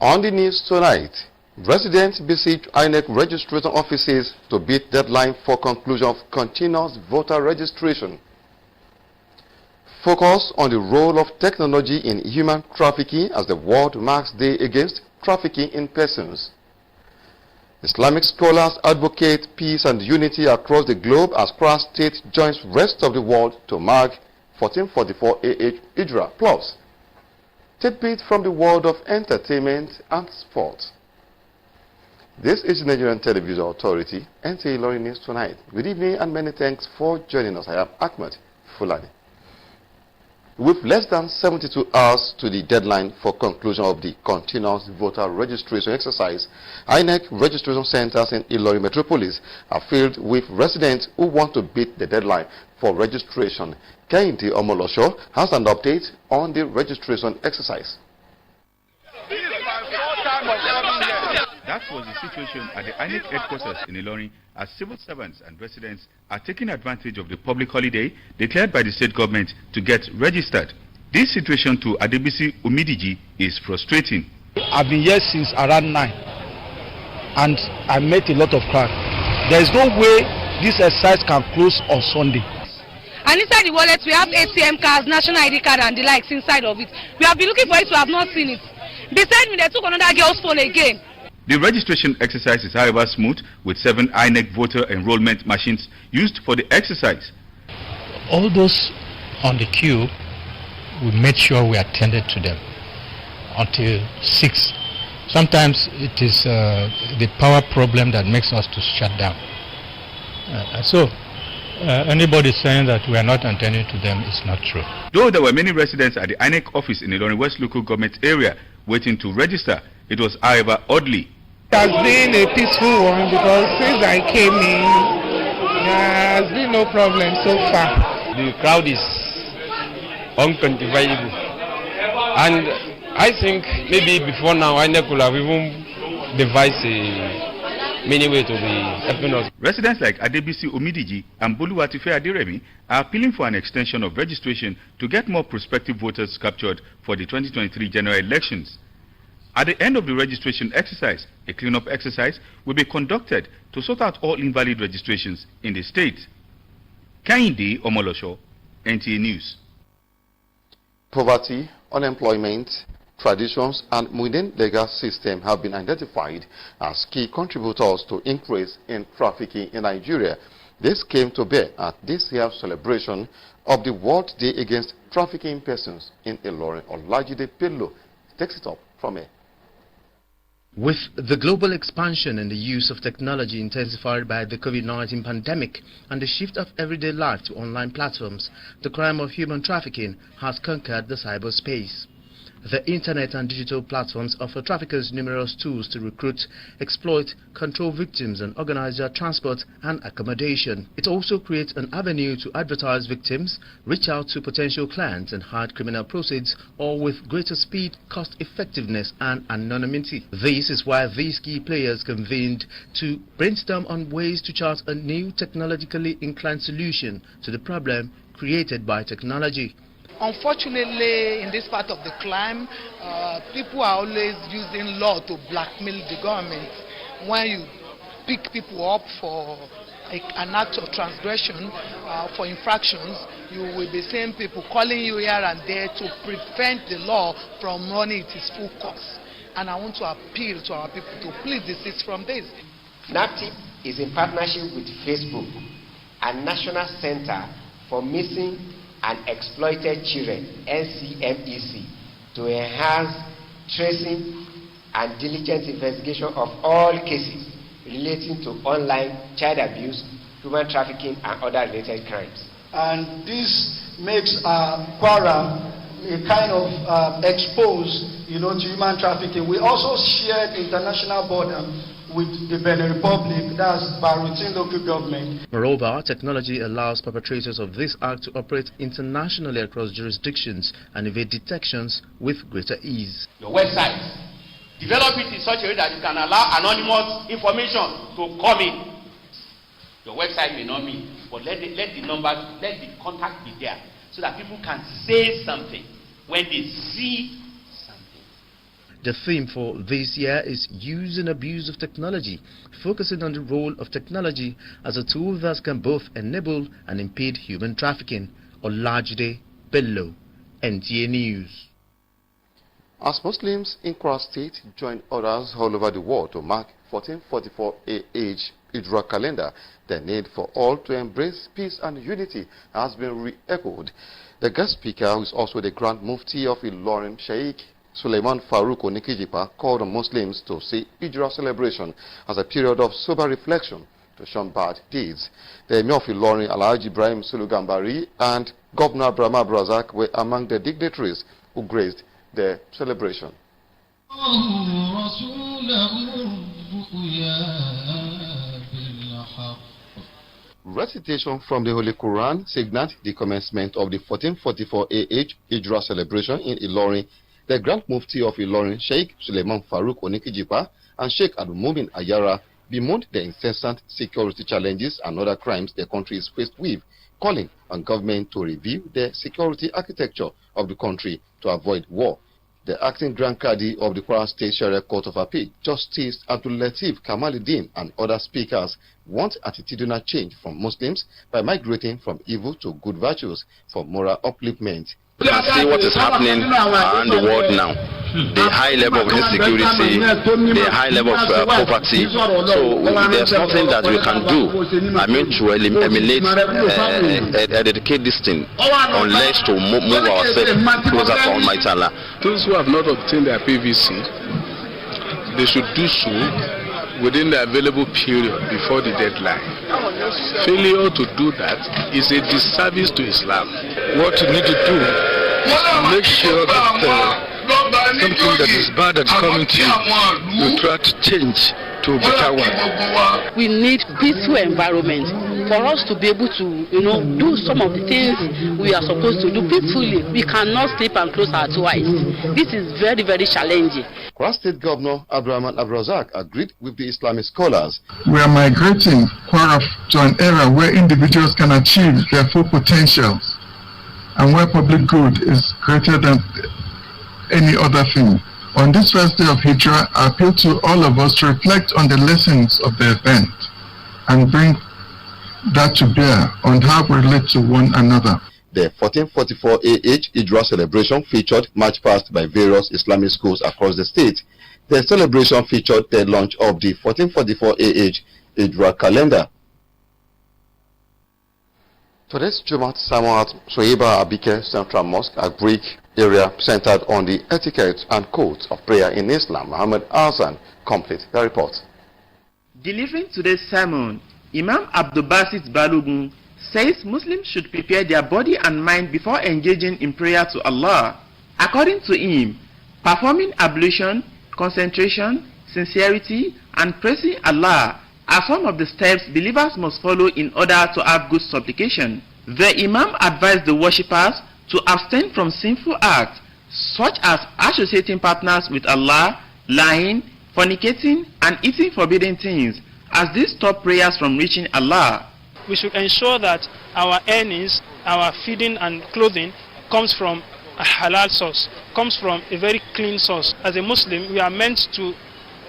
On the news tonight, residents besiege INEC registration offices to beat deadline for conclusion of continuous voter registration. Focus on the role of technology in human trafficking as the World Marks Day Against Trafficking in Persons. Islamic scholars advocate peace and unity across the globe as Kwara State joins rest of the world to mark 1444 AH Hijrah. Plus, tidbit from the world of entertainment and sports. This is the Nigerian Television Authority, NTA ILORIN News Tonight. Good evening and many thanks for joining us. I am Ahmed Fulani. With less than 72 hours to the deadline for conclusion of the continuous voter registration exercise, INEC registration centers in Ilorin Metropolis are filled with residents who want to beat the deadline for registration. Kehinde Omolosho has an update on the registration exercise. That was the situation at the INEC headquarters in Ilorin, as civil servants and residents are taking advantage of the public holiday declared by the state government to get registered. This situation to Adebisi Umidiji is frustrating. I've been here since around 9 and I met a lot of crowd. There is no way this exercise can close on Sunday. And inside the wallet we have ATM cards, national ID card and the likes inside of it. We have been looking for it, we have not seen it. Beside me they took another girl's phone again. The registration exercise is however smooth, with 7 INEC voter enrollment machines used for the exercise. All those on the queue, we made sure we attended to them until 6. Sometimes it is the power problem that makes us to shut down. Anybody saying that we are not attending to them is not true. Though there were many residents at the INEC office in Ilorin West local government area waiting to register, it was however oddly. It has been a peaceful one because since I came in, there has been no problem so far. The crowd is unquantifiable, and I think maybe before now INEC could have even devised a many way to be helping us. Residents like Adebisi Umidiji and Boluwatife Aderemi are appealing for an extension of registration to get more prospective voters captured for the 2023 general elections. At the end of the registration exercise, a clean-up exercise will be conducted to sort out all invalid registrations in the state. Kehinde Omolosho, NTA News. Poverty, unemployment, traditions and within legal system have been identified as key contributors to increase in trafficking in Nigeria. This came to bear at this year's celebration of the World Day Against Trafficking in Persons in Ilorin. Olajide Pello takes it up from here. With the global expansion in the use of technology intensified by the COVID-19 pandemic and the shift of everyday life to online platforms, the crime of human trafficking has conquered the cyberspace. The internet and digital platforms offer traffickers numerous tools to recruit, exploit, control victims and organize their transport and accommodation. It also creates an avenue to advertise victims, reach out to potential clients and hide criminal proceeds, all with greater speed, cost effectiveness and anonymity. This is why these key players convened to brainstorm on ways to chart a new technologically inclined solution to the problem created by technology. Unfortunately, in this part of the crime, people are always using law to blackmail the government. When you pick people up for an act of transgression, for infractions, you will be seeing people calling you here and there to prevent the law from running its full course. And I want to appeal to our people to please desist from this. NAPTIP is in partnership with Facebook and National Center for Missing and Exploited Children, NCMEC, to enhance tracing and diligent investigation of all cases relating to online child abuse, human trafficking and other related crimes. And this makes Kwara a kind of exposed, to human trafficking. We also shared international border with the Benin Republic, that's by routine local government. Moreover, technology allows perpetrators of this act to operate internationally across jurisdictions and evade detections with greater ease. Your website, develop it in such a way that you can allow anonymous information to come in. Your website may not be, but let the numbers, let the contact be there, so that people can say something when they see something. The theme for this year is Use and Abuse of Technology, focusing on the role of technology as a tool that can both enable and impede human trafficking. Olajide Bello, NTA News. As Muslims in Kwara State join others all over the world to mark 1444 AH Hijra calendar, the need for all to embrace peace and unity has been re-echoed. The guest speaker, who is also the Grand Mufti of Ilorin, Sheikh Suleiman Farouk Onikijipa, called on Muslims to see Hijra celebration as a period of sober reflection to shun bad deeds. The Emir of Ilorin, Alhaji Ibrahim Sulugambari, and Governor Abraham Abrazak were among the dignitaries who graced the celebration. Recitation from the Holy Quran signaled the commencement of the 1444 AH Hijra celebration in Ilorin. The Grand Mufti of Ilorin, Sheikh Suleiman Farouk Onikijipa, and Sheikh Abdul-Mumin Ayara bemoaned the incessant security challenges and other crimes the country is faced with, calling on government to review the security architecture of the country to avoid war. The acting Grand Qadi of the Kwara State Sharia Court of Appeal, Justice Abdul Latif Kamaluddin, and other speakers want attitudinal change from Muslims by migrating from evil to good virtues for moral upliftment. You can see what is happening around the world now. The high level of insecurity, the high level of poverty. So there's nothing that we can do, to eliminate, eradicate this thing, unless to move ourselves closer to Almighty Allah. Those who have not obtained their PVC, they should do so within the available period before the deadline. Failure to do that is a disservice to Islam. What you need to do is to make sure that something that is bad that's coming to you try to change to a better one. We need peaceful environment for us to be able to, do some of the things we are supposed to do peacefully. We cannot sleep and close our two eyes. This is very, very challenging. Kwara State Governor Abraham Abrazak agreed with the Islamic scholars. We are migrating Kwara to an era where individuals can achieve their full potentials and where public good is greater than any other thing. On this first day of Hijra, I appeal to all of us to reflect on the lessons of the event and bring that to bear on how we relate to one another. The 1444 AH Hijra celebration featured march past by various Islamic schools across the state. The celebration featured the launch of the 1444 AH Hijra calendar. Today's Jumat Sermon at Soheba Abike Central Mosque, a Greek area centered on the etiquette and codes of prayer in Islam. Muhammad Azan complete the report. Delivering today's sermon, Imam Abdul Basit Balogun says Muslims should prepare their body and mind before engaging in prayer to Allah. According to him, performing ablution, concentration, sincerity, and praising Allah are some of the steps believers must follow in order to have good supplication. The Imam advised the worshippers to abstain from sinful acts such as associating partners with Allah, lying, fornicating, and eating forbidden things, as these stop prayers from reaching Allah. We should ensure that our earnings, our feeding and clothing comes from a halal source, comes from a very clean source. As a Muslim, we are meant to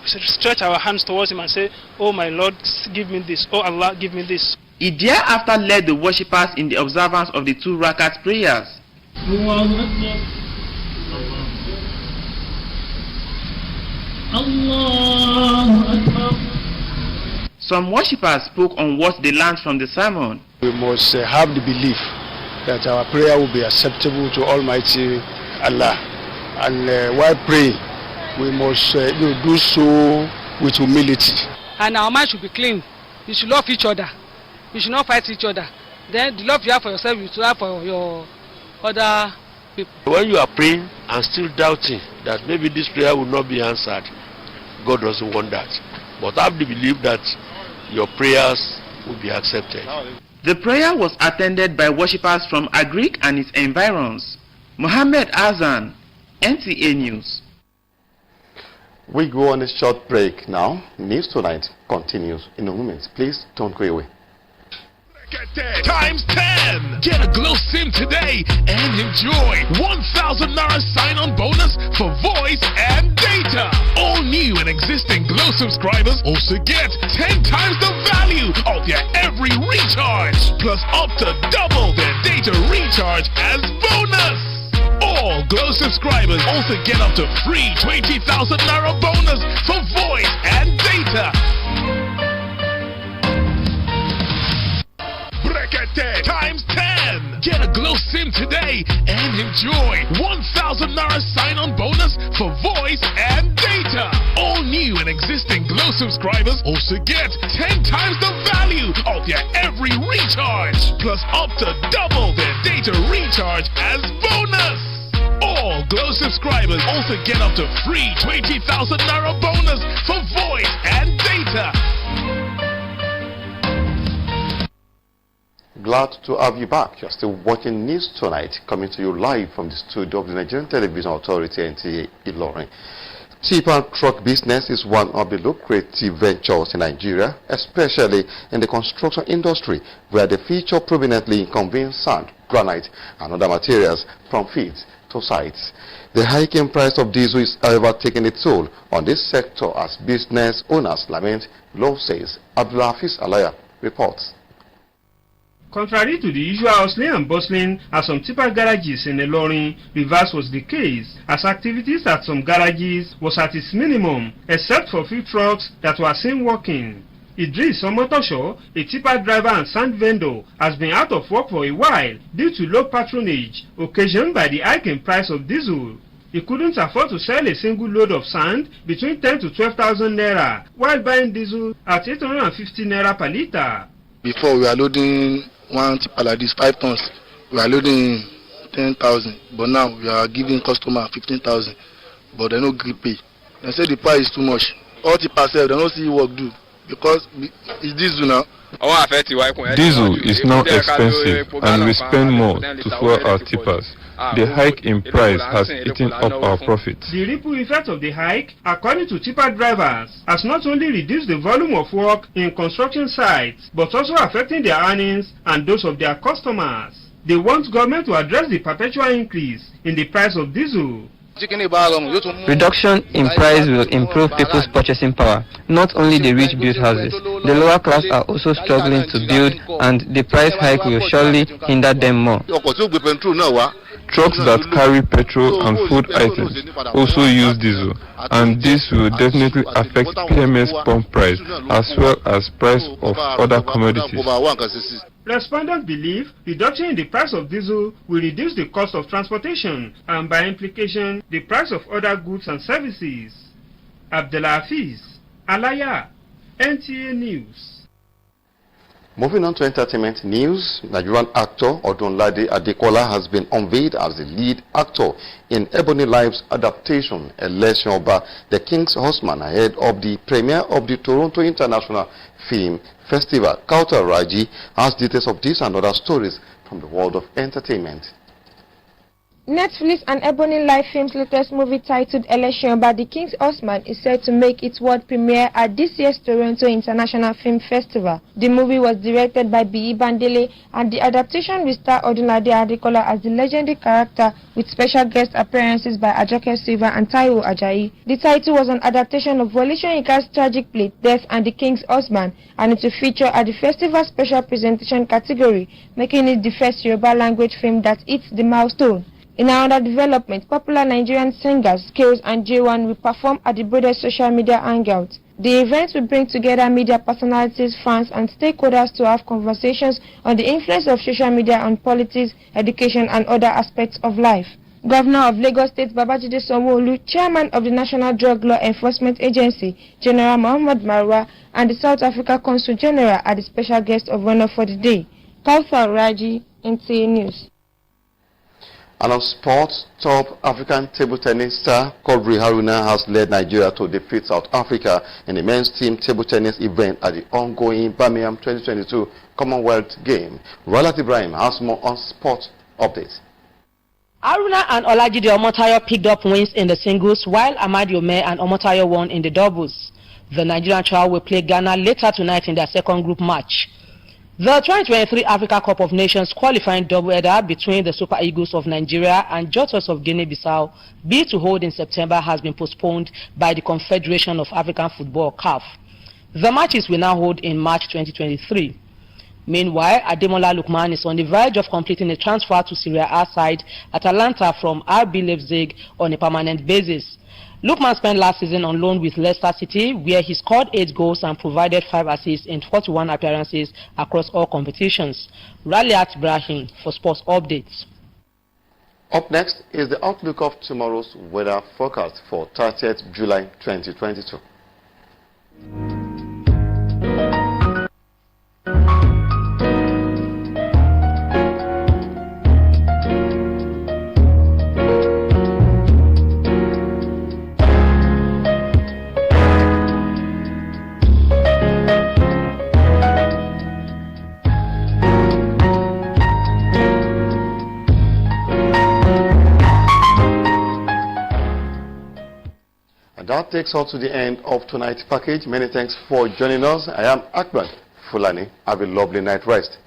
stretch our hands towards him and say, "Oh my Lord, give me this. Oh Allah, give me this." He thereafter led the worshippers in the observance of the 2 rakat prayers. Some worshippers spoke on what they learned from the sermon. We must have the belief that our prayer will be acceptable to Almighty Allah, and while praying, we must do so with humility. And our mind should be clean. You should love each other. You should not fight each other. Then the love you have for yourself, you should have for your other people. When you are praying and still doubting that maybe this prayer will not be answered, God doesn't want that. But have the belief that your prayers will be accepted. The prayer was attended by worshippers from Agric and its environs. Muhammad Azan, NTA News. We go on a short break now. News Tonight continues in a moment. Please don't go away. Times 10. Get a Glow SIM today and enjoy 1,000 Naira sign-on bonus for voice and data. existing Glow subscribers also get 10 times the value of their every recharge, plus up to double their data recharge as bonus. All Glow subscribers also get up to free 20,000 Naira bonus for voice and data. Brekete times 10. Get a Glow SIM today and enjoy 1,000 Naira sign-on bonus for voice and data. All new and existing Glow subscribers also get 10 times the value of their every recharge, plus up to double their data recharge as bonus. All Glow subscribers also get up to free 20,000 Naira bonus for voice and data. Glad to have you back. You're still watching News Tonight, coming to you live from the studio of the Nigerian Television Authority, NTA ILORIN. Tipper truck business is one of the lucrative ventures in Nigeria, especially in the construction industry, where they feature prominently in conveying sand, granite, and other materials from fields to sites. The hiking price of diesel is, however, taking a toll on this sector as business owners lament losses. Abdulhafiz Alaya reports. Contrary to the usual hustling and bustling at some tipper garages in Ilorin, reverse was the case, as activities at some garages was at its minimum, except for few trucks that were seen working. Idris Omotosho, a tipper driver and sand vendor, has been out of work for a while due to low patronage occasioned by the hike in price of diesel. He couldn't afford to sell a single load of sand between 10 to 12,000 naira, while buying diesel at 850 naira per litre. Before we are loading one tipper like this 5 tons, we are loading 10,000, but now we are giving customer 15,000, but they no gree pay. They say the price is too much. All tippers say they don't see work do because it's diesel now. Diesel is now expensive and we spend more to fuel our tippers. The hike in price has eaten up our profits. The ripple effect of the hike, according to tipper drivers, has not only reduced the volume of work in construction sites, but also affecting their earnings and those of their customers. They want government to address the perpetual increase in the price of diesel. Reduction in price will improve people's purchasing power. Not only the rich build houses, the lower class are also struggling to build, and the price hike will surely hinder them more. Trucks that carry petrol and food items also use diesel, and this will definitely affect PMS pump price as well as price of other commodities. Respondents believe reduction in the price of diesel will reduce the cost of transportation and by implication the price of other goods and services. Abdulhafiz Alaya, NTA News. Moving on to entertainment news, Nigerian actor Odunlade Adekola has been unveiled as the lead actor in Ebony Live's adaptation, Election Oba, The King's Horseman, ahead of the premiere of the Toronto International Film Festival. Kautal Raji has details of this and other stories from the world of entertainment. Netflix and Ebony Live Films' latest movie titled Election Oba, The King's Horseman is set to make its world premiere at this year's Toronto International Film Festival. The movie was directed by B.E. Bandele, and the adaptation will star Odunlade Adekola as the legendary character with special guest appearances by Ajoke Silva and Taiwo Ajayi. The title was an adaptation of Wole Soyinka's tragic play Death and the King's Horseman, and it will feature at the festival's special presentation category, making it the first Yoruba language film that hits the milestone. In another development, popular Nigerian singers Skills and J1 will perform at the Brothers Social Media Hangout. The event will bring together media personalities, fans, and stakeholders to have conversations on the influence of social media on politics, education, and other aspects of life. Governor of Lagos State Babajide Sanwo-Olu, Chairman of the National Drug Law Enforcement Agency, General Muhammad Marwa, and the South Africa Consul General are the special guests of honor for the day. Kautal Raji, NTA News. And on sports, top African table tennis star Kodri Haruna has led Nigeria to defeat South Africa in the men's team table tennis event at the ongoing Birmingham 2022 Commonwealth Game. Roland Ibrahim has more on sports updates. Haruna and Olajide Omotayo picked up wins in the singles, while Amadi Omer and Omotayo won in the doubles. The Nigerian trio will play Ghana later tonight in their second group match. The 2023 Africa Cup of Nations qualifying doubleheader between the Super Eagles of Nigeria and Jottos of Guinea-Bissau, bid to hold in September, has been postponed by the Confederation of African Football (CAF). The matches will now hold in March 2023. Meanwhile, Ademola Lookman is on the verge of completing a transfer to Serie A side Atalanta from RB Leipzig on a permanent basis. Lookman spent last season on loan with Leicester City, where he scored 8 goals and provided 5 assists in 41 appearances across all competitions. Raliat Ibrahim for sports updates. Up next is the outlook of tomorrow's weather forecast for 30th July 2022. And that takes us to the end of tonight's package. Many thanks for joining us. I am Ahmed Fulani. Have a lovely night rest.